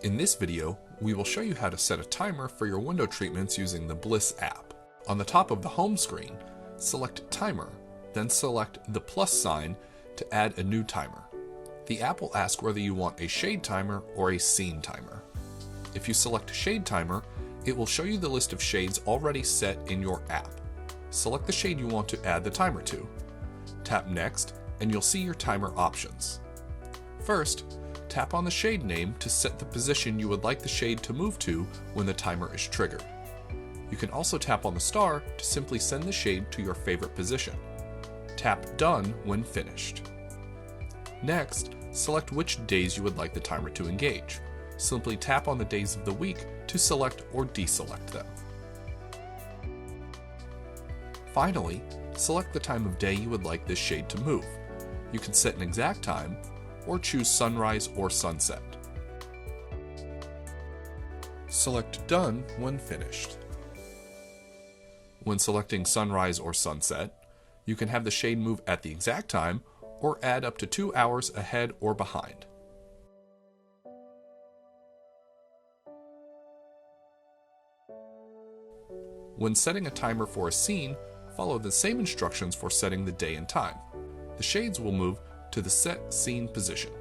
In this video, we will show you how to set a timer for your window treatments using the Bliss app. On the top of the home screen, select Timer, then select the plus sign to add a new timer. The app will ask whether you want a shade timer or a scene timer. If you select Shade Timer, it will show you the list of shades already set in your app. Select the shade you want to add the timer to. Tap Next, and you'll see your timer options. First, tap on the shade name to set the position you would like the shade to move to when the timer is triggered. You can also tap on the star to simply send the shade to your favorite position. Tap Done when finished. Next, select which days you would like the timer to engage. Simply tap on the days of the week to select or deselect them. Finally, select the time of day you would like this shade to move. You can set an exact time, or choose sunrise or sunset. Select Done when finished. When selecting sunrise or sunset, you can have the shade move at the exact time or add up to 2 hours ahead or behind. When setting a timer for a scene, follow the same instructions for setting the day and time. The shades will move to the set scene position.